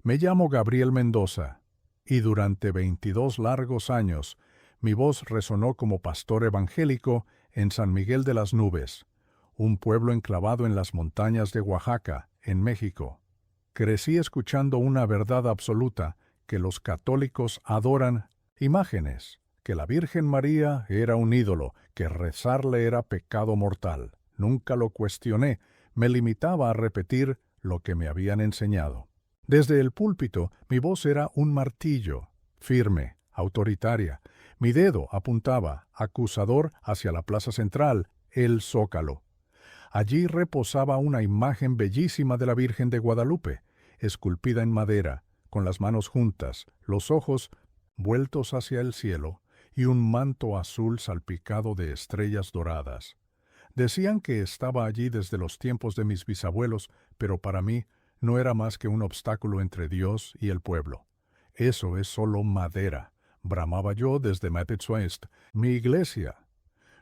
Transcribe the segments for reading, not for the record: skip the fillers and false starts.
Me llamo Gabriel Mendoza, y durante 22 largos años mi voz resonó como pastor evangélico en San Miguel de las Nubes, un pueblo enclavado en las montañas de Oaxaca, en México. Crecí escuchando una verdad absoluta, que los católicos adoran imágenes, que la Virgen María era un ídolo, que rezarle era pecado mortal. Nunca lo cuestioné, me limitaba a repetir lo que me habían enseñado. Desde el púlpito, mi voz era un martillo, firme, autoritaria. Mi dedo apuntaba, acusador, hacia la plaza central, el Zócalo. Allí reposaba una imagen bellísima de la Virgen de Guadalupe, esculpida en madera, con las manos juntas, los ojos vueltos hacia el cielo y un manto azul salpicado de estrellas doradas. Decían que estaba allí desde los tiempos de mis bisabuelos, pero para mí no era más que un obstáculo entre Dios y el pueblo. Eso es solo madera, bramaba yo desde Mapetsuest, mi iglesia.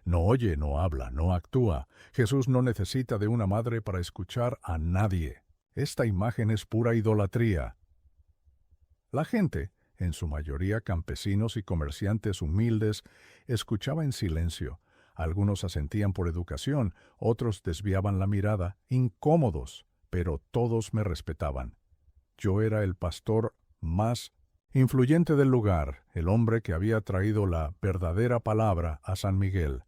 No oye, no habla, no actúa. Jesús no necesita de una madre para escuchar a nadie. Esta imagen es pura idolatría. La gente, en su mayoría campesinos y comerciantes humildes, escuchaba en silencio. Algunos asentían por educación, otros desviaban la mirada, incómodos, pero todos me respetaban. Yo era el pastor más influyente del lugar, el hombre que había traído la verdadera palabra a San Miguel,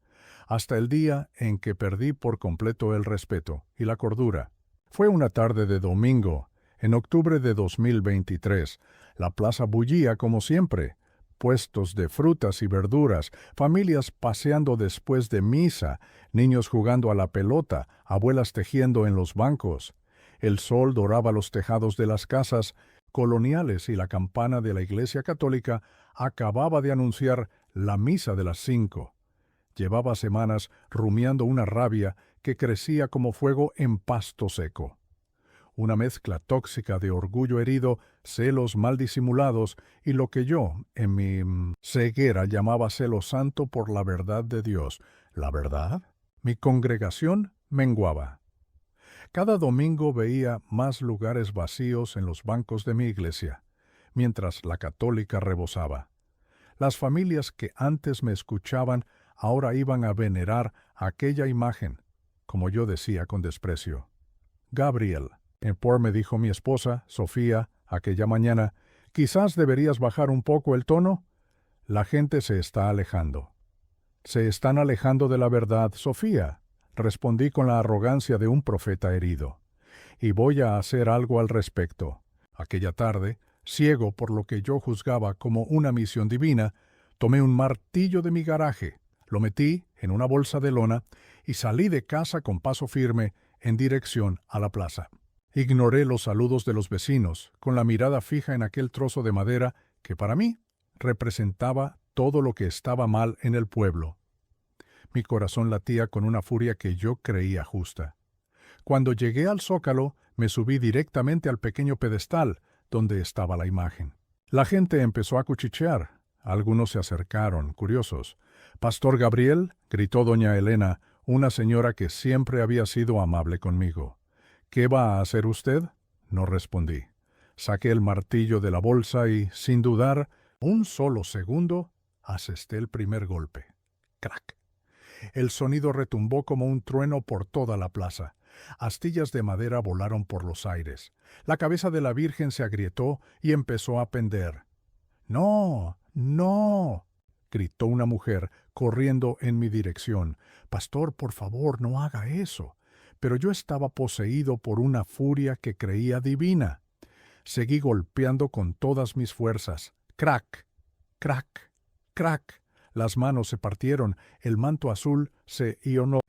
hasta el día en que perdí por completo el respeto y la cordura. Fue una tarde de domingo, en octubre de 2023. La plaza bullía como siempre. Puestos de frutas y verduras, familias paseando después de misa, niños jugando a la pelota, abuelas tejiendo en los bancos. El sol doraba los tejados de las casas coloniales y la campana de la Iglesia Católica acababa de anunciar la misa de las 5. Llevaba semanas rumiando una rabia que crecía como fuego en pasto seco. Una mezcla tóxica de orgullo herido, celos mal disimulados y lo que yo, en mi ceguera, llamaba celo santo por la verdad de Dios. ¿La verdad? Mi congregación menguaba. Cada domingo veía más lugares vacíos en los bancos de mi iglesia, mientras la católica rebosaba. Las familias que antes me escuchaban ahora iban a venerar aquella imagen, como yo decía con desprecio. Gabriel, me dijo mi esposa, Sofía, aquella mañana, quizás deberías bajar un poco el tono. La gente se está alejando. Se están alejando de la verdad, Sofía, respondí con la arrogancia de un profeta herido. Y voy a hacer algo al respecto. Aquella tarde, ciego por lo que yo juzgaba como una misión divina, tomé un martillo de mi garaje, lo metí en una bolsa de lona y salí de casa con paso firme en dirección a la plaza. Ignoré los saludos de los vecinos, con la mirada fija en aquel trozo de madera que para mí representaba todo lo que estaba mal en el pueblo. Mi corazón latía con una furia que yo creía justa. Cuando llegué al Zócalo, me subí directamente al pequeño pedestal donde estaba la imagen. La gente empezó a cuchichear. Algunos se acercaron, curiosos. «Pastor Gabriel», gritó doña Elena, una señora que siempre había sido amable conmigo. «¿Qué va a hacer usted?». No respondí. Saqué el martillo de la bolsa y, sin dudar un solo segundo, asesté el primer golpe. ¡Crac! El sonido retumbó como un trueno por toda la plaza. Astillas de madera volaron por los aires. La cabeza de la Virgen se agrietó y empezó a pender. «¡No! ¡No!», gritó una mujer, corriendo en mi dirección. «Pastor, por favor, no haga eso». Pero yo estaba poseído por una furia que creía divina. Seguí golpeando con todas mis fuerzas. ¡Crac! ¡Crac! ¡Crac! Las manos se partieron, el manto azul se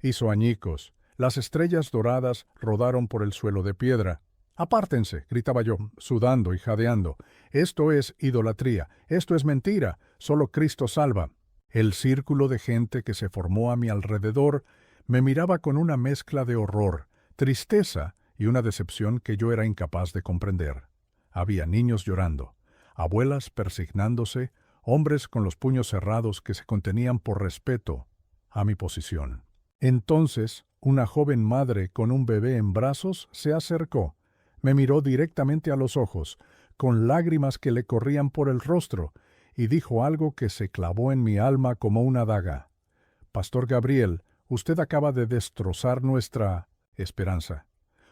hizo añicos. Las estrellas doradas rodaron por el suelo de piedra. «Apártense», gritaba yo, sudando y jadeando. «Esto es idolatría, esto es mentira, solo Cristo salva». El círculo de gente que se formó a mi alrededor me miraba con una mezcla de horror, tristeza y una decepción que yo era incapaz de comprender. Había niños llorando, abuelas persignándose, hombres con los puños cerrados que se contenían por respeto a mi posición. Entonces, una joven madre con un bebé en brazos se acercó. Me miró directamente a los ojos, con lágrimas que le corrían por el rostro, y dijo algo que se clavó en mi alma como una daga. Pastor Gabriel, usted acaba de destrozar nuestra esperanza.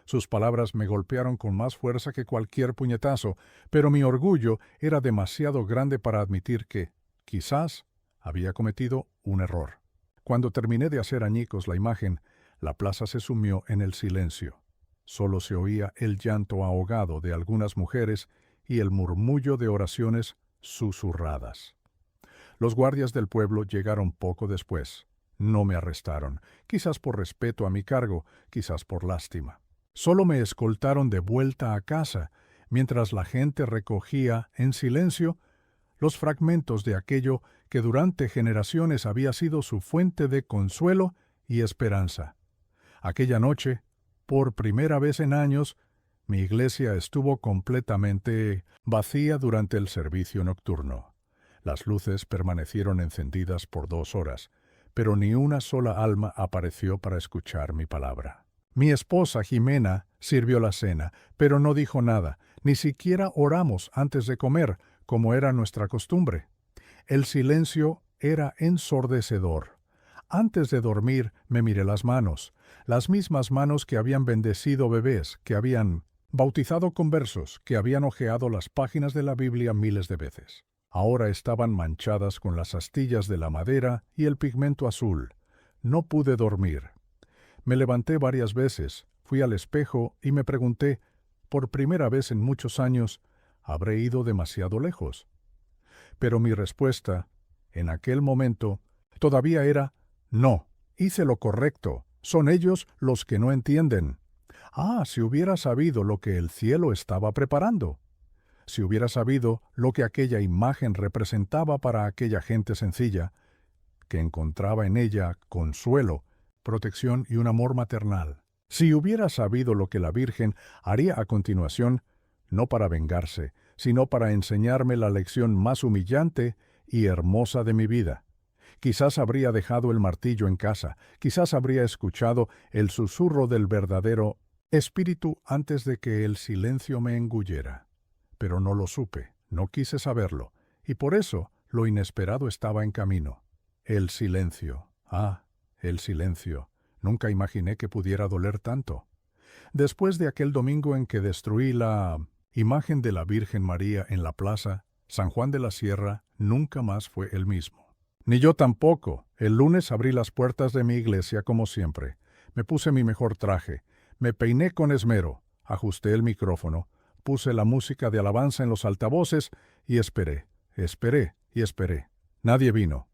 Sus palabras me golpearon con más fuerza que cualquier puñetazo, pero mi orgullo era demasiado grande para admitir que, quizás, había cometido un error. Cuando terminé de hacer añicos la imagen, la plaza se sumió en el silencio. Solo se oía el llanto ahogado de algunas mujeres y el murmullo de oraciones susurradas. Los guardias del pueblo llegaron poco después. No me arrestaron, quizás por respeto a mi cargo, quizás por lástima. Solo me escoltaron de vuelta a casa, mientras la gente recogía, en silencio, los fragmentos de aquello que durante generaciones había sido su fuente de consuelo y esperanza. Aquella noche, por primera vez en años, mi iglesia estuvo completamente vacía durante el servicio nocturno. Las luces permanecieron encendidas por 2 horas, pero ni una sola alma apareció para escuchar mi palabra. Mi esposa Jimena sirvió la cena, pero no dijo nada, ni siquiera oramos antes de comer, como era nuestra costumbre. El silencio era ensordecedor. Antes de dormir me miré las mismas manos que habían bendecido bebés, que habían bautizado con versos, que habían hojeado las páginas de la Biblia miles de veces. Ahora estaban manchadas con las astillas de la madera y el pigmento azul. No pude dormir. Me levanté varias veces, fui al espejo y me pregunté, por primera vez en muchos años, ¿habré ido demasiado lejos? Pero mi respuesta, en aquel momento, todavía era, no, hice lo correcto, son ellos los que no entienden. Ah, si hubiera sabido lo que el cielo estaba preparando. Si hubiera sabido lo que aquella imagen representaba para aquella gente sencilla, que encontraba en ella consuelo, protección y un amor maternal. Si hubiera sabido lo que la Virgen haría a continuación, no para vengarse, sino para enseñarme la lección más humillante y hermosa de mi vida. Quizás habría dejado el martillo en casa, quizás habría escuchado el susurro del verdadero espíritu antes de que el silencio me engullera. Pero no lo supe, no quise saberlo, y por eso lo inesperado estaba en camino. El silencio. Ah, el silencio. Nunca imaginé que pudiera doler tanto. Después de aquel domingo en que destruí la imagen de la Virgen María en la plaza, San Juan de la Sierra nunca más fue el mismo. Ni yo tampoco. El lunes abrí las puertas de mi iglesia como siempre. Me puse mi mejor traje, me peiné con esmero, ajusté el micrófono, puse la música de alabanza en los altavoces y esperé. Nadie vino.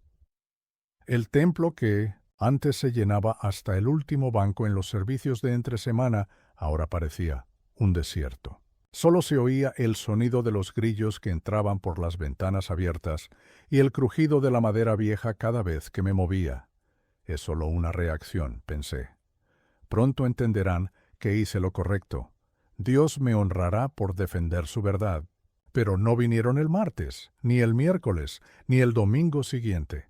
El templo que antes se llenaba hasta el último banco en los servicios de entre semana, ahora parecía un desierto. Solo se oía el sonido de los grillos que entraban por las ventanas abiertas y el crujido de la madera vieja cada vez que me movía. Es solo una reacción, pensé. Pronto entenderán que hice lo correcto. Dios me honrará por defender su verdad. Pero no vinieron el martes, ni el miércoles, ni el domingo siguiente.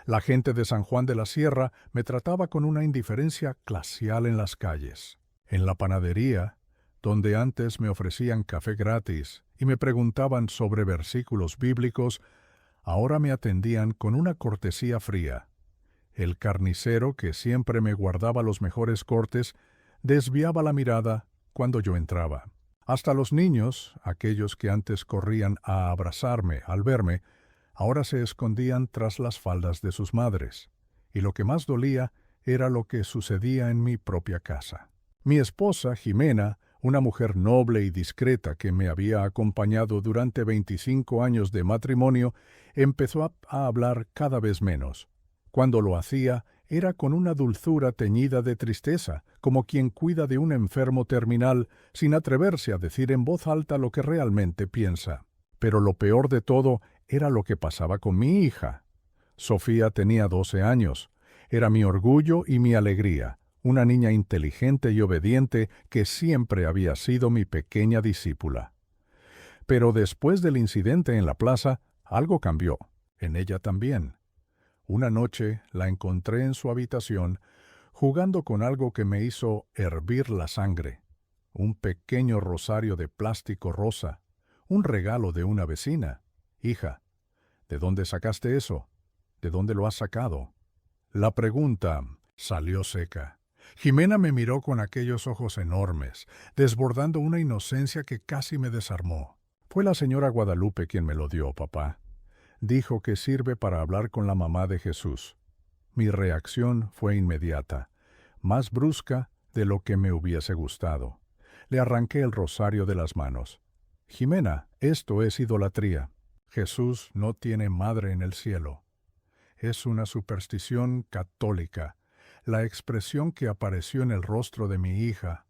La gente de San Juan de la Sierra me trataba con una indiferencia glacial en las calles. En la panadería, donde antes me ofrecían café gratis y me preguntaban sobre versículos bíblicos, ahora me atendían con una cortesía fría. El carnicero, que siempre me guardaba los mejores cortes, desviaba la mirada cuando yo entraba. Hasta los niños, aquellos que antes corrían a abrazarme al verme, ahora se escondían tras las faldas de sus madres. Y lo que más dolía era lo que sucedía en mi propia casa. Mi esposa, Jimena, una mujer noble y discreta que me había acompañado durante 25 años de matrimonio, empezó a hablar cada vez menos. Cuando lo hacía, era con una dulzura teñida de tristeza, como quien cuida de un enfermo terminal, sin atreverse a decir en voz alta lo que realmente piensa. Pero lo peor de todo era lo que pasaba con mi hija. Sofía tenía 12 años. Era mi orgullo y mi alegría, una niña inteligente y obediente que siempre había sido mi pequeña discípula. Pero después del incidente en la plaza, algo cambió. En ella también. Una noche la encontré en su habitación, jugando con algo que me hizo hervir la sangre. Un pequeño rosario de plástico rosa, un regalo de una vecina. Hija, ¿de dónde sacaste eso? ¿De dónde lo has sacado? La pregunta salió seca. Jimena me miró con aquellos ojos enormes, desbordando una inocencia que casi me desarmó. Fue la señora Guadalupe quien me lo dio, papá. Dijo que sirve para hablar con la mamá de Jesús. Mi reacción fue inmediata, más brusca de lo que me hubiese gustado. Le arranqué el rosario de las manos. Jimena, esto es idolatría. Jesús no tiene madre en el cielo. Es una superstición católica. La expresión que apareció en el rostro de mi hija,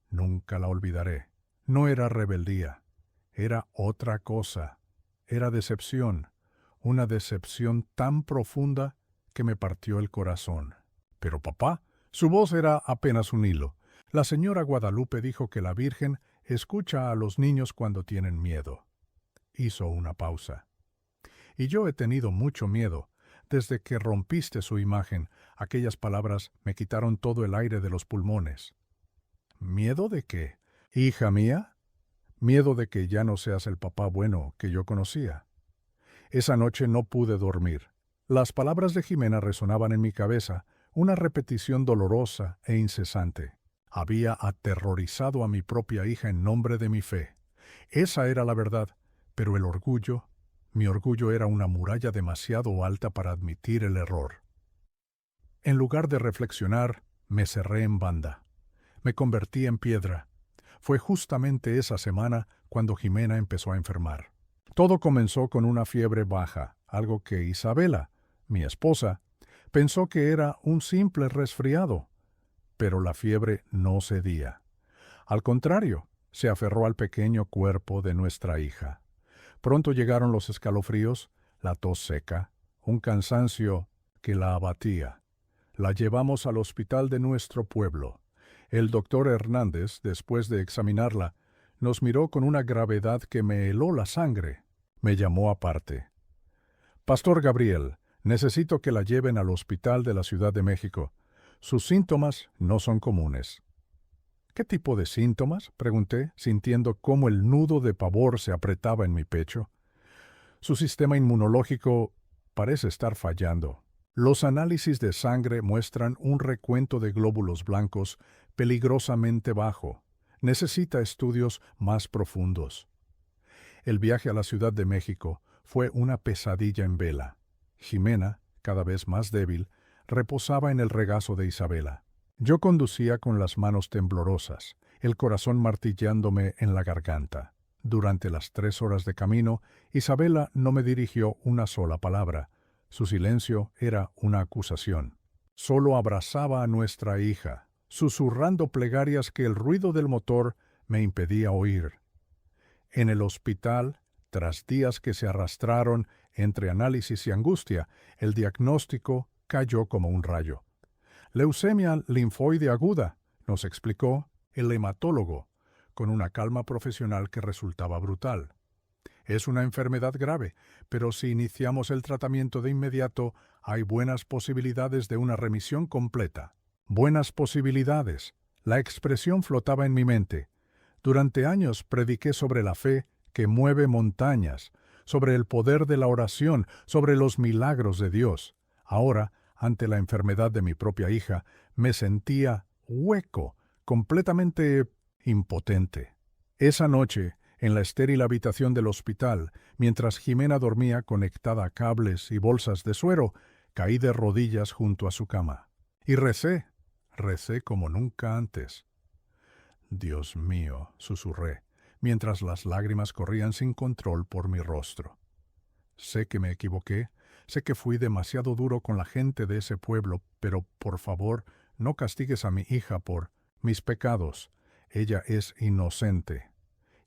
nunca la olvidaré. No era rebeldía, era otra cosa. Era decepción, una decepción tan profunda que me partió el corazón. Pero papá, su voz era apenas un hilo. La señora Guadalupe dijo que la Virgen escucha a los niños cuando tienen miedo. Hizo una pausa. Y yo he tenido mucho miedo. Desde que rompiste su imagen, aquellas palabras me quitaron todo el aire de los pulmones. ¿Miedo de qué? ¿Hija mía? Miedo de que ya no seas el papá bueno que yo conocía. Esa noche no pude dormir. Las palabras de Jimena resonaban en mi cabeza, una repetición dolorosa e incesante. Había aterrorizado a mi propia hija en nombre de mi fe. Esa era la verdad, pero mi orgullo era una muralla demasiado alta para admitir el error. En lugar de reflexionar, me cerré en banda. Me convertí en piedra. Fue justamente esa semana cuando Jimena empezó a enfermar. Todo comenzó con una fiebre baja, algo que Isabela, mi esposa, pensó que era un simple resfriado, pero la fiebre no cedía. Al contrario, se aferró al pequeño cuerpo de nuestra hija. Pronto llegaron los escalofríos, la tos seca, un cansancio que la abatía. La llevamos al hospital de nuestro pueblo. El doctor Hernández, después de examinarla, nos miró con una gravedad que me heló la sangre. Me llamó aparte. Pastor Gabriel, necesito que la lleven al hospital de la Ciudad de México. Sus síntomas no son comunes. ¿Qué tipo de síntomas?, pregunté, sintiendo cómo el nudo de pavor se apretaba en mi pecho. Su sistema inmunológico parece estar fallando. Los análisis de sangre muestran un recuento de glóbulos blancos peligrosamente bajo. Necesita estudios más profundos. El viaje a la Ciudad de México fue una pesadilla en vela. Jimena, cada vez más débil, reposaba en el regazo de Isabela. Yo conducía con las manos temblorosas, el corazón martillándome en la garganta. Durante las 3 horas de camino, Isabela no me dirigió una sola palabra. Su silencio era una acusación. Solo abrazaba a nuestra hija, susurrando plegarias que el ruido del motor me impedía oír. En el hospital, tras días que se arrastraron entre análisis y angustia, el diagnóstico cayó como un rayo. Leucemia linfoide aguda, nos explicó el hematólogo, con una calma profesional que resultaba brutal. Es una enfermedad grave, pero si iniciamos el tratamiento de inmediato, hay buenas posibilidades de una remisión completa. Buenas posibilidades. La expresión flotaba en mi mente. Durante años prediqué sobre la fe que mueve montañas, sobre el poder de la oración, sobre los milagros de Dios. Ahora, ante la enfermedad de mi propia hija, me sentía hueco, completamente impotente. Esa noche, en la estéril habitación del hospital, mientras Jimena dormía conectada a cables y bolsas de suero, caí de rodillas junto a su cama. Y recé como nunca antes. Dios mío, susurré, mientras las lágrimas corrían sin control por mi rostro. Sé que me equivoqué, sé que fui demasiado duro con la gente de ese pueblo, pero por favor, no castigues a mi hija por mis pecados. Ella es inocente.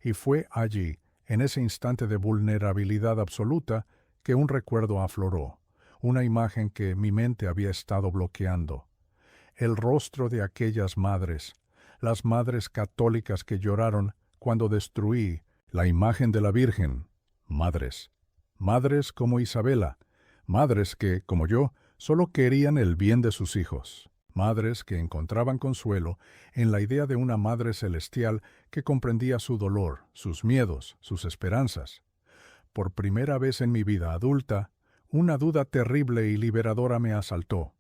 Y fue allí, en ese instante de vulnerabilidad absoluta, que un recuerdo afloró, una imagen que mi mente había estado bloqueando. El rostro de aquellas madres, las madres católicas que lloraron cuando destruí la imagen de la Virgen. Madres como Isabela, madres que, como yo, solo querían el bien de sus hijos. madres que encontraban consuelo en la idea de una Madre Celestial que comprendía su dolor, sus miedos, sus esperanzas. Por primera vez en mi vida adulta, una duda terrible y liberadora me asaltó.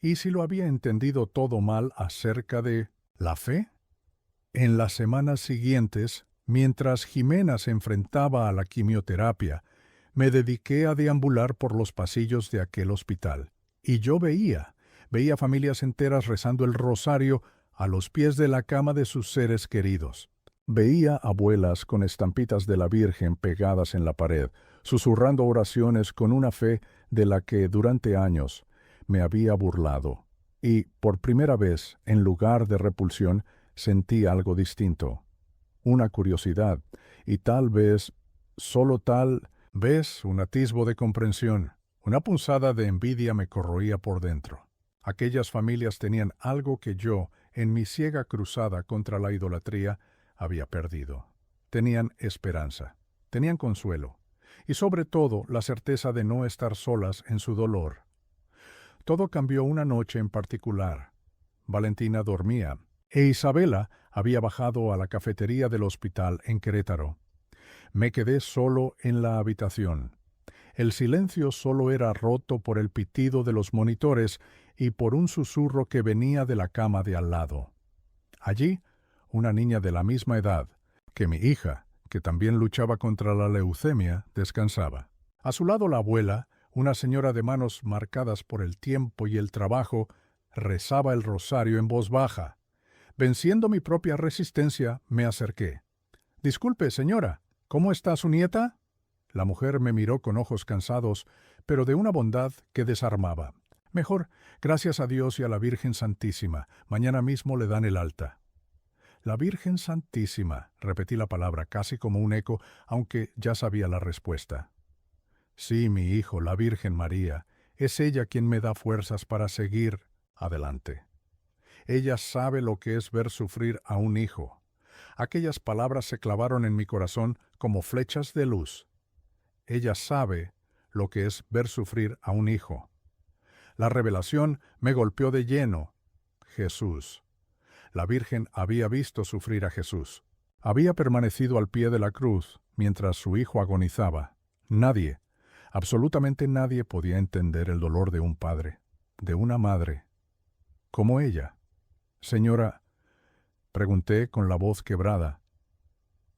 ¿Y si lo había entendido todo mal acerca de la fe? En las semanas siguientes, mientras Jimena se enfrentaba a la quimioterapia, me dediqué a deambular por los pasillos de aquel hospital. Y yo veía familias enteras rezando el rosario a los pies de la cama de sus seres queridos. Veía abuelas con estampitas de la Virgen pegadas en la pared, susurrando oraciones con una fe de la que durante años me había burlado. Y, por primera vez, en lugar de repulsión, sentí algo distinto. Una curiosidad, y tal vez, solo tal vez, un atisbo de comprensión. Una punzada de envidia me corroía por dentro. Aquellas familias tenían algo que yo, en mi ciega cruzada contra la idolatría, había perdido. Tenían esperanza, tenían consuelo, y sobre todo la certeza de no estar solas en su dolor. Todo cambió una noche en particular. Valentina dormía, e Isabela había bajado a la cafetería del hospital en Querétaro. Me quedé solo en la habitación. El silencio solo era roto por el pitido de los monitores y por un susurro que venía de la cama de al lado. Allí, una niña de la misma edad que mi hija, que también luchaba contra la leucemia, descansaba. A su lado la abuela, una señora de manos marcadas por el tiempo y el trabajo, rezaba el rosario en voz baja. Venciendo mi propia resistencia, me acerqué. «Disculpe, señora, ¿cómo está su nieta?» La mujer me miró con ojos cansados, pero de una bondad que desarmaba. «Mejor, gracias a Dios y a la Virgen Santísima. Mañana mismo le dan el alta». «La Virgen Santísima», repetí la palabra casi como un eco, aunque ya sabía la respuesta. «Sí, mi hijo, la Virgen María. Es ella quien me da fuerzas para seguir adelante. Ella sabe lo que es ver sufrir a un hijo». Aquellas palabras se clavaron en mi corazón como flechas de luz. Ella sabe lo que es ver sufrir a un hijo. La revelación me golpeó de lleno. Jesús. La Virgen había visto sufrir a Jesús. Había permanecido al pie de la cruz mientras su hijo agonizaba. Nadie, absolutamente nadie podía entender el dolor de un padre, de una madre, como ella. «Señora», pregunté con la voz quebrada,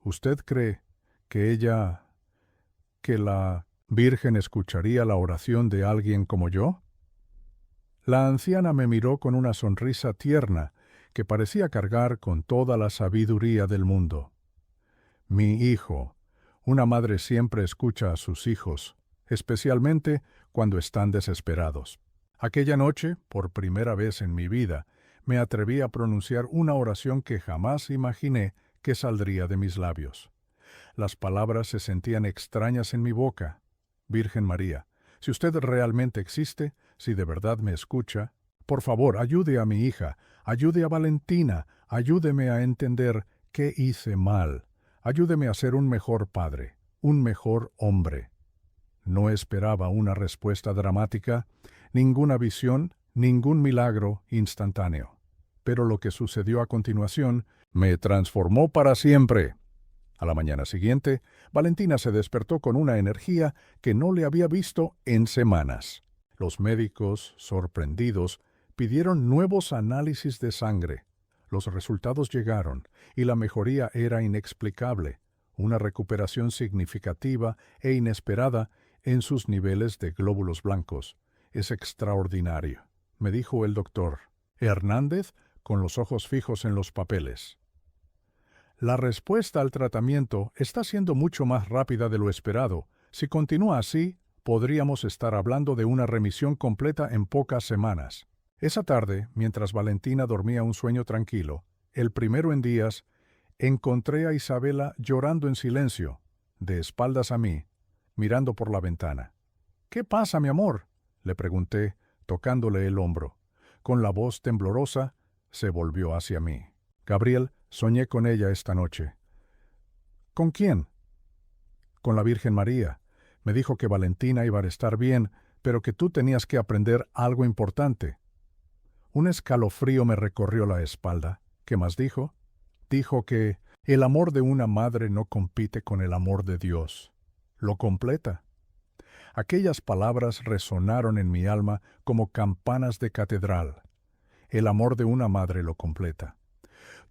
«¿usted cree que la Virgen escucharía la oración de alguien como yo?» La anciana me miró con una sonrisa tierna que parecía cargar con toda la sabiduría del mundo. «Mi hijo, una madre siempre escucha a sus hijos, especialmente cuando están desesperados». Aquella noche, por primera vez en mi vida, me atreví a pronunciar una oración que jamás imaginé que saldría de mis labios. Las palabras se sentían extrañas en mi boca. «Virgen María, si usted realmente existe, si de verdad me escucha, por favor, ayude a mi hija, ayude a Valentina, ayúdeme a entender qué hice mal, ayúdeme a ser un mejor padre, un mejor hombre». No esperaba una respuesta dramática, ninguna visión, ningún milagro instantáneo. Pero lo que sucedió a continuación me transformó para siempre. A la mañana siguiente, Valentina se despertó con una energía que no le había visto en semanas. Los médicos, sorprendidos, pidieron nuevos análisis de sangre. Los resultados llegaron y la mejoría era inexplicable, una recuperación significativa e inesperada en sus niveles de glóbulos blancos. «Es extraordinario», me dijo el doctor Hernández con los ojos fijos en los papeles. «La respuesta al tratamiento está siendo mucho más rápida de lo esperado. Si continúa así, podríamos estar hablando de una remisión completa en pocas semanas». Esa tarde, mientras Valentina dormía un sueño tranquilo, el primero en días, encontré a Isabela llorando en silencio, de espaldas a mí, mirando por la ventana. «¿Qué pasa, mi amor?», le pregunté, tocándole el hombro. Con la voz temblorosa, se volvió hacia mí. «Gabriel, soñé con ella esta noche». «¿Con quién?» «Con la Virgen María. Me dijo que Valentina iba a estar bien, pero que tú tenías que aprender algo importante». Un escalofrío me recorrió la espalda. ¿Qué más dijo? Dijo que el amor de una madre no compite con el amor de Dios. Lo completa. Aquellas palabras resonaron en mi alma como campanas de catedral. El amor de una madre lo completa.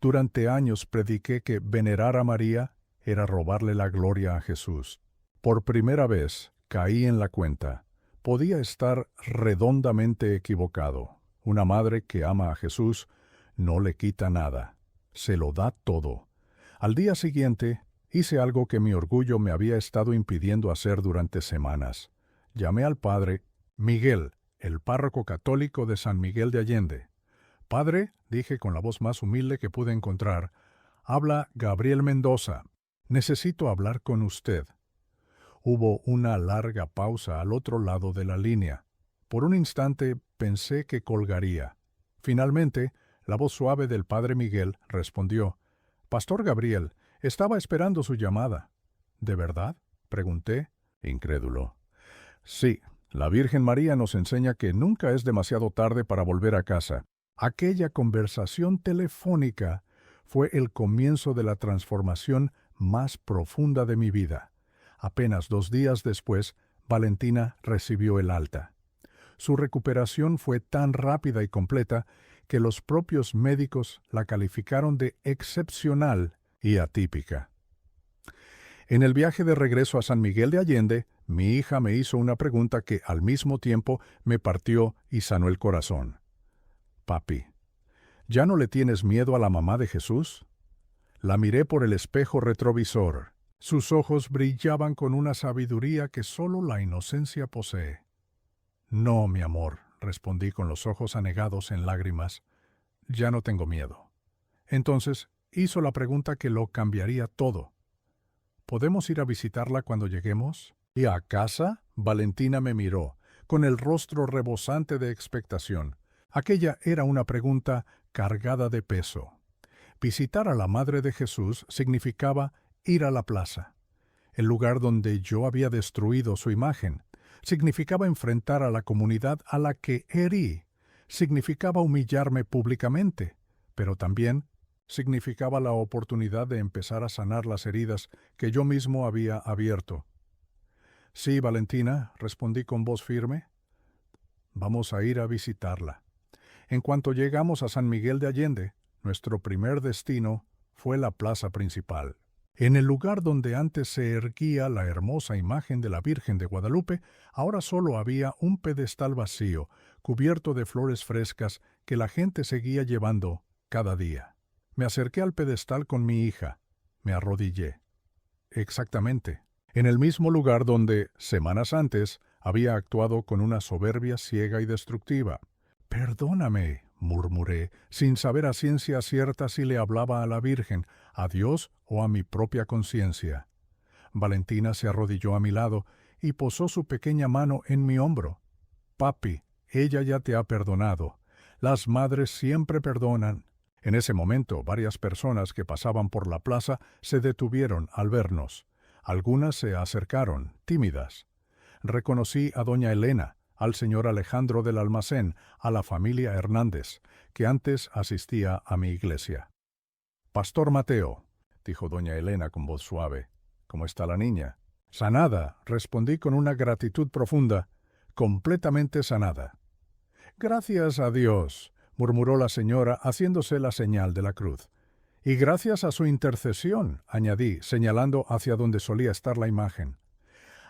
Durante años prediqué que venerar a María era robarle la gloria a Jesús. Por primera vez caí en la cuenta. Podía estar redondamente equivocado. Una madre que ama a Jesús no le quita nada. Se lo da todo. Al día siguiente, hice algo que mi orgullo me había estado impidiendo hacer durante semanas. Llamé al padre Miguel, el párroco católico de San Miguel de Allende. «Padre», dije con la voz más humilde que pude encontrar, «habla Gabriel Mendoza. Necesito hablar con usted». Hubo una larga pausa al otro lado de la línea. Por un instante pensé que colgaría. Finalmente, la voz suave del padre Miguel respondió: «Pastor Gabriel, estaba esperando su llamada». «¿De verdad?», pregunté, incrédulo. «Sí, la Virgen María nos enseña que nunca es demasiado tarde para volver a casa». Aquella conversación telefónica fue el comienzo de la transformación más profunda de mi vida. Apenas 2 días después, Valentina recibió el alta. Su recuperación fue tan rápida y completa que los propios médicos la calificaron de excepcional y atípica. En el viaje de regreso a San Miguel de Allende, mi hija me hizo una pregunta que al mismo tiempo me partió y sanó el corazón. «Papi, ¿ya no le tienes miedo a la mamá de Jesús?». La miré por el espejo retrovisor. Sus ojos brillaban con una sabiduría que solo la inocencia posee. «No, mi amor», respondí con los ojos anegados en lágrimas. «Ya no tengo miedo». Entonces hizo la pregunta que lo cambiaría todo. «¿Podemos ir a visitarla cuando lleguemos?». «¿Y a casa?». Valentina me miró, con el rostro rebosante de expectación. Aquella era una pregunta cargada de peso. Visitar a la Madre de Jesús significaba ir a la plaza, el lugar donde yo había destruido su imagen. Significaba enfrentar a la comunidad a la que herí. Significaba humillarme públicamente, pero también significaba la oportunidad de empezar a sanar las heridas que yo mismo había abierto. «Sí, Valentina», respondí con voz firme. «Vamos a ir a visitarla». En cuanto llegamos a San Miguel de Allende, nuestro primer destino fue la plaza principal. En el lugar donde antes se erguía la hermosa imagen de la Virgen de Guadalupe, ahora solo había un pedestal vacío, cubierto de flores frescas que la gente seguía llevando cada día. Me acerqué al pedestal con mi hija. Me arrodillé. Exactamente, en el mismo lugar donde, semanas antes, había actuado con una soberbia ciega y destructiva. «Perdóname», murmuré, sin saber a ciencia cierta si le hablaba a la Virgen, a Dios o a mi propia conciencia. Valentina se arrodilló a mi lado y posó su pequeña mano en mi hombro. «Papi, ella ya te ha perdonado. Las madres siempre perdonan». En ese momento, varias personas que pasaban por la plaza se detuvieron al vernos. Algunas se acercaron, tímidas. Reconocí a doña Elena, al señor Alejandro del Almacén, a la familia Hernández, que antes asistía a mi iglesia. «Pastor Mateo», dijo doña Elena con voz suave, «¿cómo está la niña?». «Sanada», respondí con una gratitud profunda, «completamente sanada». «Gracias a Dios», murmuró la señora haciéndose la señal de la cruz. «Y gracias a su intercesión», añadí, señalando hacia donde solía estar la imagen.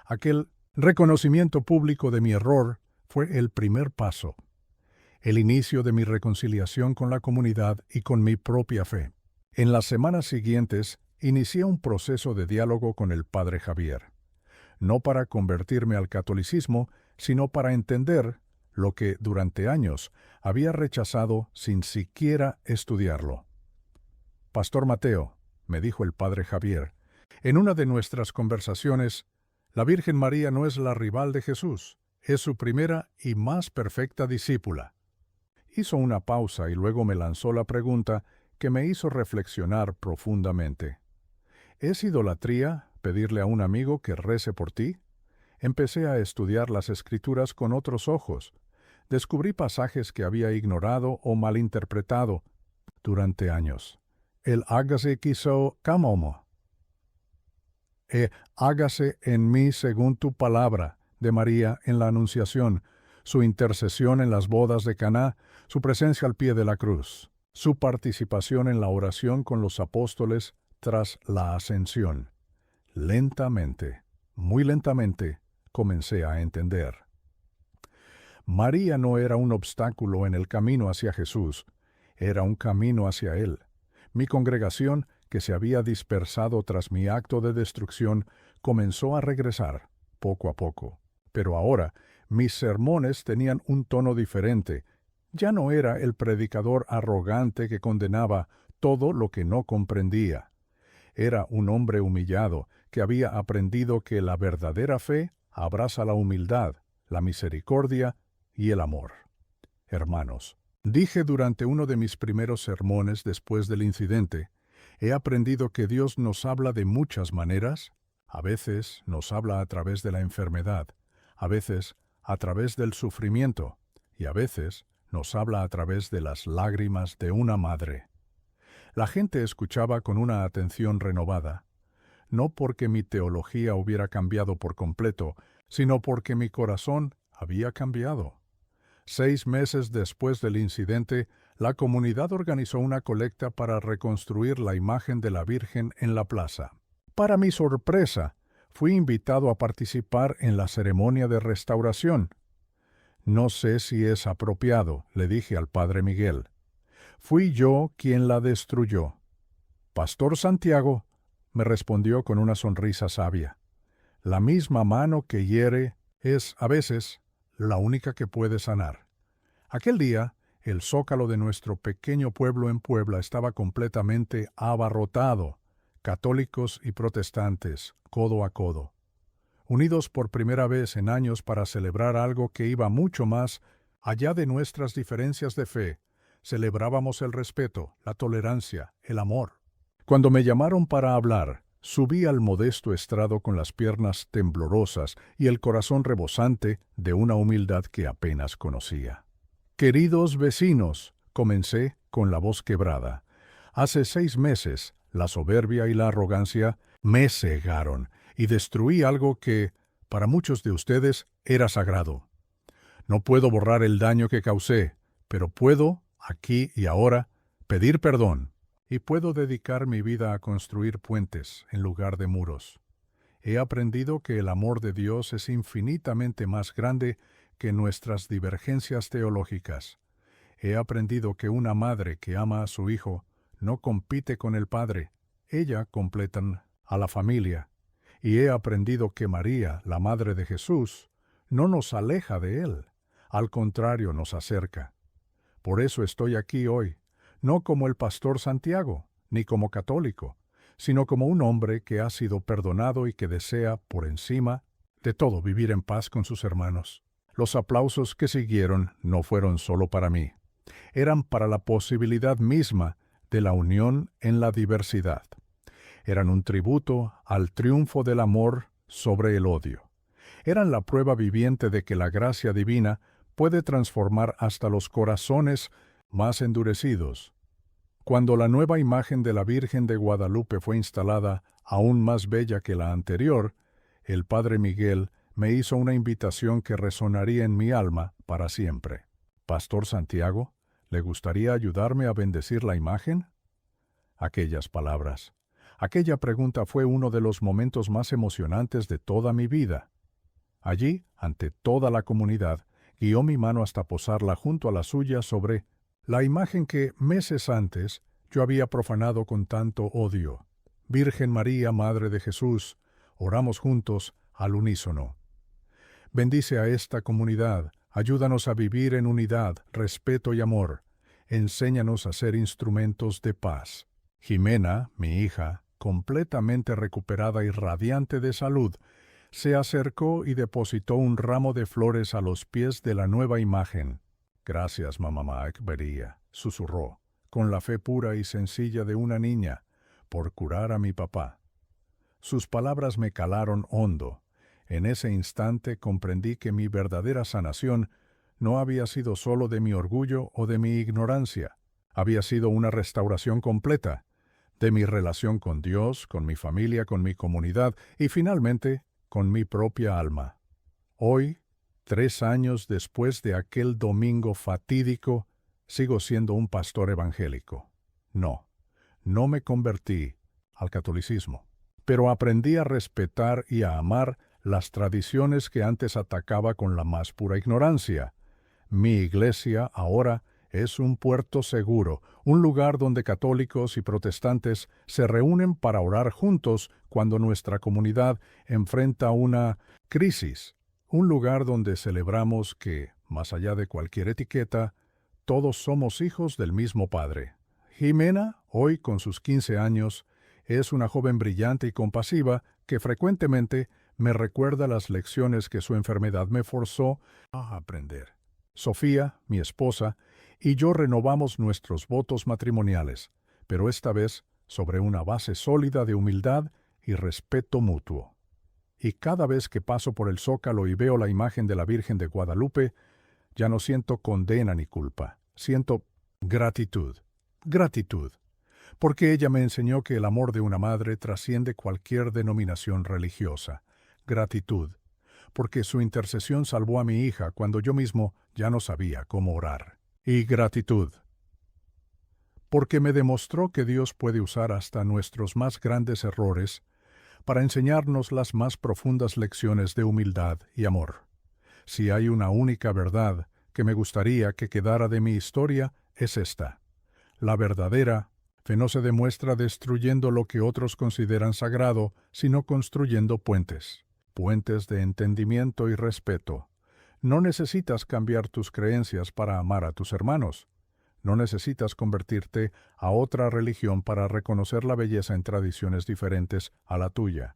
Aquel reconocimiento público de mi error fue el primer paso, el inicio de mi reconciliación con la comunidad y con mi propia fe. En las semanas siguientes, inicié un proceso de diálogo con el padre Javier, no para convertirme al catolicismo, sino para entender lo que durante años había rechazado sin siquiera estudiarlo. «Pastor Mateo», me dijo el padre Javier, en una de nuestras conversaciones, «la Virgen María no es la rival de Jesús, es su primera y más perfecta discípula». Hizo una pausa y luego me lanzó la pregunta que me hizo reflexionar profundamente. ¿Es idolatría pedirle a un amigo que rece por ti? Empecé a estudiar las Escrituras con otros ojos. Descubrí pasajes que había ignorado o malinterpretado durante años. El hágase quiso camomo. Hágase en mí según tu palabra, de María en la Anunciación, su intercesión en las bodas de Caná, su presencia al pie de la cruz, su participación en la oración con los apóstoles tras la ascensión. Lentamente, muy lentamente, comencé a entender. María no era un obstáculo en el camino hacia Jesús, era un camino hacia Él. Mi congregación, que se había dispersado tras mi acto de destrucción, comenzó a regresar, poco a poco. Pero ahora, mis sermones tenían un tono diferente. Ya no era el predicador arrogante que condenaba todo lo que no comprendía. Era un hombre humillado que había aprendido que la verdadera fe abraza la humildad, la misericordia y el amor. Hermanos, dije durante uno de mis primeros sermones después del incidente, he aprendido que Dios nos habla de muchas maneras. A veces nos habla a través de la enfermedad, a veces a través del sufrimiento, y a veces nos habla a través de las lágrimas de una madre. La gente escuchaba con una atención renovada, no porque mi teología hubiera cambiado por completo, sino porque mi corazón había cambiado. 6 meses después del incidente, la comunidad organizó una colecta para reconstruir la imagen de la Virgen en la plaza. Para mi sorpresa, fui invitado a participar en la ceremonia de restauración. No sé si es apropiado, le dije al padre Miguel. Fui yo quien la destruyó. Pastor Santiago, me respondió con una sonrisa sabia. La misma mano que hiere es, a veces, la única que puede sanar. Aquel día, el zócalo de nuestro pequeño pueblo en Puebla estaba completamente abarrotado, católicos y protestantes, codo a codo, unidos por primera vez en años para celebrar algo que iba mucho más allá de nuestras diferencias de fe. Celebrábamos el respeto, la tolerancia, el amor. Cuando me llamaron para hablar, subí al modesto estrado con las piernas temblorosas y el corazón rebosante de una humildad que apenas conocía. Queridos vecinos, comencé con la voz quebrada. Hace 6 meses, la soberbia y la arrogancia me cegaron y destruí algo que, para muchos de ustedes, era sagrado. No puedo borrar el daño que causé, pero puedo, aquí y ahora, pedir perdón. Y puedo dedicar mi vida a construir puentes en lugar de muros. He aprendido que el amor de Dios es infinitamente más grande que nuestras divergencias teológicas. He aprendido que una madre que ama a su hijo no compite con el padre. Ella completan a la familia. Y he aprendido que María, la madre de Jesús, no nos aleja de él. Al contrario, nos acerca. Por eso estoy aquí hoy, no como el pastor Santiago, ni como católico, sino como un hombre que ha sido perdonado y que desea, por encima de todo, vivir en paz con sus hermanos. Los aplausos que siguieron no fueron solo para mí, eran para la posibilidad misma de la unión en la diversidad. Eran un tributo al triunfo del amor sobre el odio. Eran la prueba viviente de que la gracia divina puede transformar hasta los corazones más endurecidos. Cuando la nueva imagen de la Virgen de Guadalupe fue instalada, aún más bella que la anterior, el padre Miguel me hizo una invitación que resonaría en mi alma para siempre. Pastor Santiago, ¿le gustaría ayudarme a bendecir la imagen? Aquellas palabras, aquella pregunta fue uno de los momentos más emocionantes de toda mi vida. Allí, ante toda la comunidad, guió mi mano hasta posarla junto a la suya sobre la imagen que, meses antes, yo había profanado con tanto odio. Virgen María, Madre de Jesús, oramos juntos al unísono. Bendice a esta comunidad, ayúdanos a vivir en unidad, respeto y amor. Enséñanos a ser instrumentos de paz. Jimena, mi hija, completamente recuperada y radiante de salud, se acercó y depositó un ramo de flores a los pies de la nueva imagen. Gracias, mamá María, susurró, con la fe pura y sencilla de una niña, por curar a mi papá. Sus palabras me calaron hondo. En ese instante comprendí que mi verdadera sanación no había sido solo de mi orgullo o de mi ignorancia. Había sido una restauración completa de mi relación con Dios, con mi familia, con mi comunidad y finalmente con mi propia alma. Hoy, 3 años después de aquel domingo fatídico, sigo siendo un pastor evangélico. No me convertí al catolicismo, pero aprendí a respetar y a amar las tradiciones que antes atacaba con la más pura ignorancia. Mi iglesia ahora es un puerto seguro, un lugar donde católicos y protestantes se reúnen para orar juntos cuando nuestra comunidad enfrenta una crisis, un lugar donde celebramos que, más allá de cualquier etiqueta, todos somos hijos del mismo Padre. Jimena, hoy con sus 15 años, es una joven brillante y compasiva que frecuentemente me recuerda las lecciones que su enfermedad me forzó a aprender. Sofía, mi esposa, y yo renovamos nuestros votos matrimoniales, pero esta vez sobre una base sólida de humildad y respeto mutuo. Y cada vez que paso por el Zócalo y veo la imagen de la Virgen de Guadalupe, ya no siento condena ni culpa, siento gratitud, porque ella me enseñó que el amor de una madre trasciende cualquier denominación religiosa. Gratitud, porque su intercesión salvó a mi hija cuando yo mismo ya no sabía cómo orar. Y gratitud, porque me demostró que Dios puede usar hasta nuestros más grandes errores para enseñarnos las más profundas lecciones de humildad y amor. Si hay una única verdad que me gustaría que quedara de mi historia, es esta. La verdadera fe no se demuestra destruyendo lo que otros consideran sagrado, sino construyendo puentes de entendimiento y respeto. No necesitas cambiar tus creencias para amar a tus hermanos. No necesitas convertirte a otra religión para reconocer la belleza en tradiciones diferentes a la tuya.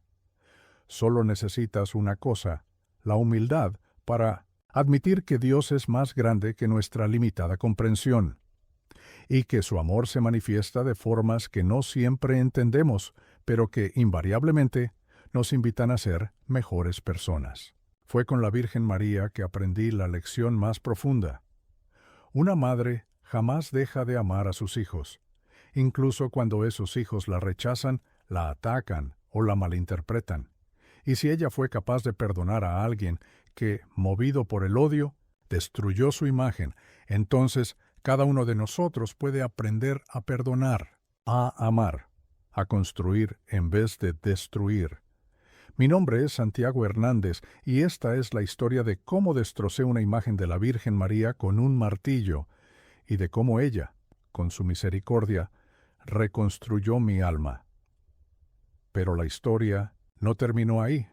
Solo necesitas una cosa, la humildad, para admitir que Dios es más grande que nuestra limitada comprensión, y que su amor se manifiesta de formas que no siempre entendemos, pero que invariablemente nos invitan a ser mejores personas. Fue con la Virgen María que aprendí la lección más profunda. Una madre jamás deja de amar a sus hijos, incluso cuando esos hijos la rechazan, la atacan o la malinterpretan. Y si ella fue capaz de perdonar a alguien que, movido por el odio, destruyó su imagen, entonces cada uno de nosotros puede aprender a perdonar, a amar, a construir en vez de destruir. Mi nombre es Santiago Hernández y esta es la historia de cómo destrocé una imagen de la Virgen María con un martillo y de cómo ella, con su misericordia, reconstruyó mi alma. Pero la historia no terminó ahí.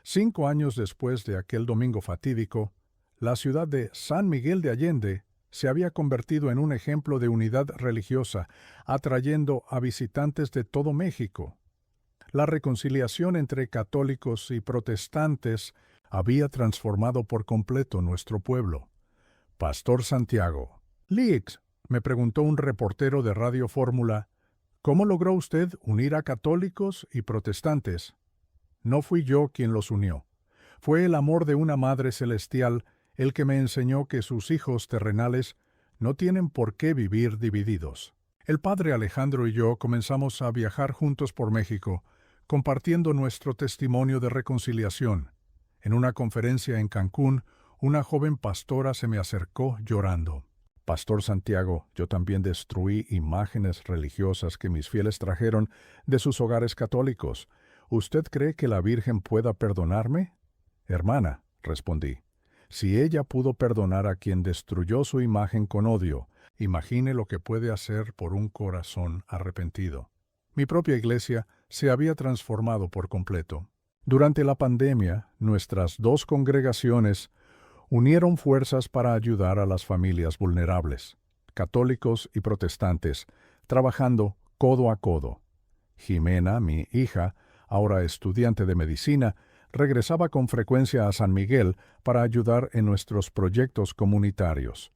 5 años después de aquel domingo fatídico, la ciudad de San Miguel de Allende se había convertido en un ejemplo de unidad religiosa, atrayendo a visitantes de todo México. La reconciliación entre católicos y protestantes había transformado por completo nuestro pueblo. Pastor Santiago. Lix, me preguntó un reportero de Radio Fórmula, ¿cómo logró usted unir a católicos y protestantes? No fui yo quien los unió. Fue el amor de una Madre Celestial el que me enseñó que sus hijos terrenales no tienen por qué vivir divididos. El padre Alejandro y yo comenzamos a viajar juntos por México, compartiendo nuestro testimonio de reconciliación. En una conferencia en Cancún, una joven pastora se me acercó llorando. Pastor Santiago, yo también destruí imágenes religiosas que mis fieles trajeron de sus hogares católicos. ¿Usted cree que la Virgen pueda perdonarme? Hermana, respondí, si ella pudo perdonar a quien destruyó su imagen con odio, imagine lo que puede hacer por un corazón arrepentido. Mi propia iglesia se había transformado por completo. Durante la pandemia, nuestras 2 congregaciones unieron fuerzas para ayudar a las familias vulnerables, católicos y protestantes, trabajando codo a codo. Jimena, mi hija, ahora estudiante de medicina, regresaba con frecuencia a San Miguel para ayudar en nuestros proyectos comunitarios.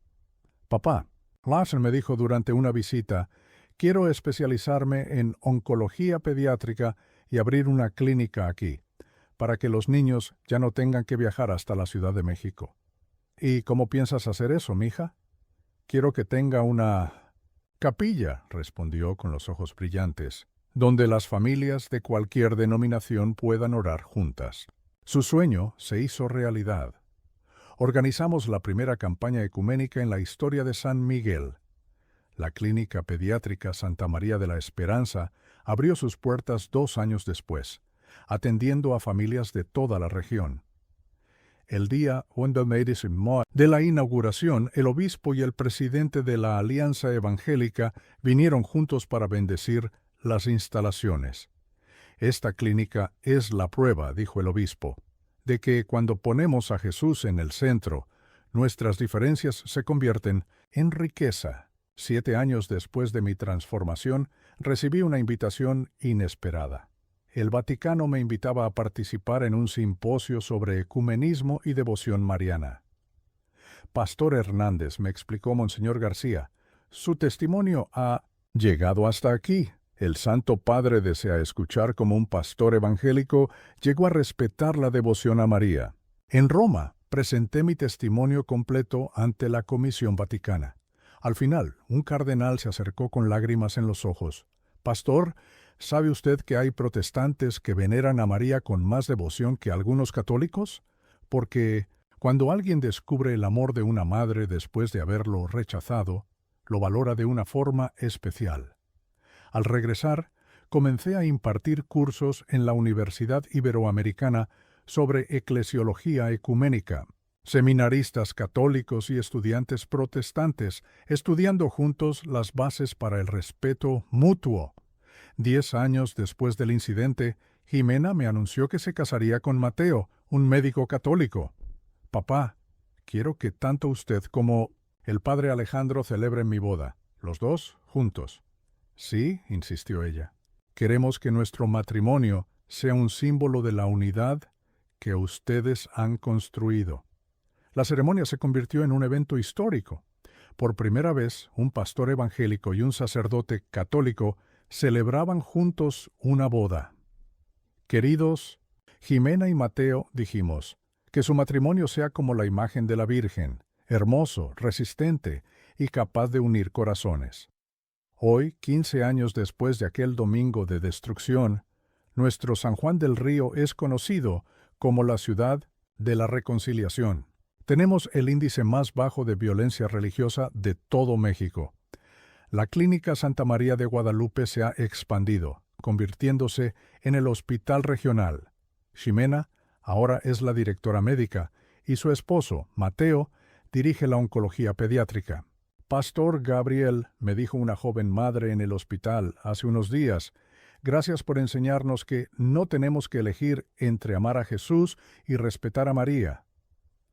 Papá, Larsen me dijo durante una visita, quiero especializarme en oncología pediátrica y abrir una clínica aquí, para que los niños ya no tengan que viajar hasta la Ciudad de México. ¿Y cómo piensas hacer eso, mija? Quiero que tenga una capilla, respondió con los ojos brillantes, donde las familias de cualquier denominación puedan orar juntas. Su sueño se hizo realidad. Organizamos la primera campaña ecuménica en la historia de San Miguel. La Clínica Pediátrica Santa María de la Esperanza abrió sus puertas 2 años después, atendiendo a familias de toda la región. El día de la inauguración, el obispo y el presidente de la Alianza Evangélica vinieron juntos para bendecir las instalaciones. Esta clínica es la prueba, dijo el obispo, de que cuando ponemos a Jesús en el centro, nuestras diferencias se convierten en riqueza. 7 años después de mi transformación, recibí una invitación inesperada. El Vaticano me invitaba a participar en un simposio sobre ecumenismo y devoción mariana. Pastor Hernández, me explicó Monseñor García, su testimonio ha llegado hasta aquí. El Santo Padre desea escuchar cómo un pastor evangélico llegó a respetar la devoción a María. En Roma, presenté mi testimonio completo ante la Comisión Vaticana. Al final, un cardenal se acercó con lágrimas en los ojos. Pastor, ¿sabe usted que hay protestantes que veneran a María con más devoción que algunos católicos? Porque cuando alguien descubre el amor de una madre después de haberlo rechazado, lo valora de una forma especial. Al regresar, comencé a impartir cursos en la Universidad Iberoamericana sobre eclesiología ecuménica. Seminaristas católicos y estudiantes protestantes, estudiando juntos las bases para el respeto mutuo. 10 años después del incidente, Jimena me anunció que se casaría con Mateo, un médico católico. Papá, quiero que tanto usted como el padre Alejandro celebren mi boda, los dos juntos. Sí, insistió ella. Queremos que nuestro matrimonio sea un símbolo de la unidad que ustedes han construido. La ceremonia se convirtió en un evento histórico. Por primera vez, un pastor evangélico y un sacerdote católico celebraban juntos una boda. Queridos, Jimena y Mateo, dijimos, que su matrimonio sea como la imagen de la Virgen, hermoso, resistente y capaz de unir corazones. Hoy, 15 años después de aquel domingo de destrucción, nuestro San Juan del Río es conocido como la ciudad de la reconciliación. Tenemos el índice más bajo de violencia religiosa de todo México. La Clínica Santa María de Guadalupe se ha expandido, convirtiéndose en el hospital regional. Ximena ahora es la directora médica y su esposo, Mateo, dirige la oncología pediátrica. Pastor Gabriel, me dijo una joven madre en el hospital hace unos días, gracias por enseñarnos que no tenemos que elegir entre amar a Jesús y respetar a María.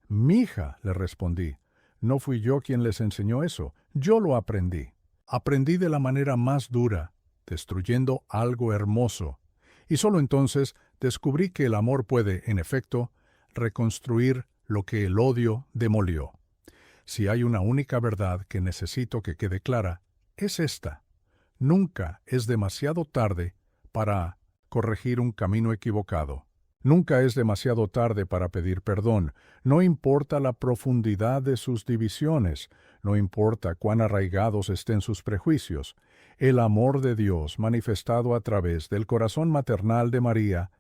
Mija, le respondí, no fui yo quien les enseñó eso, yo lo aprendí. Aprendí de la manera más dura, destruyendo algo hermoso, y solo entonces descubrí que el amor puede, en efecto, reconstruir lo que el odio demolió. Si hay una única verdad que necesito que quede clara, es esta. Nunca es demasiado tarde para corregir un camino equivocado. Nunca es demasiado tarde para pedir perdón. No importa la profundidad de sus divisiones, no importa cuán arraigados estén sus prejuicios. El amor de Dios manifestado a través del corazón maternal de María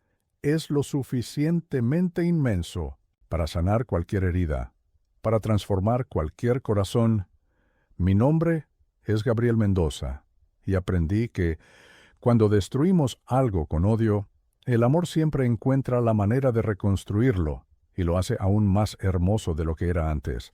es lo suficientemente inmenso para sanar cualquier herida, para transformar cualquier corazón. Mi nombre es Gabriel Mendoza, y aprendí que cuando destruimos algo con odio, el amor siempre encuentra la manera de reconstruirlo, y lo hace aún más hermoso de lo que era antes.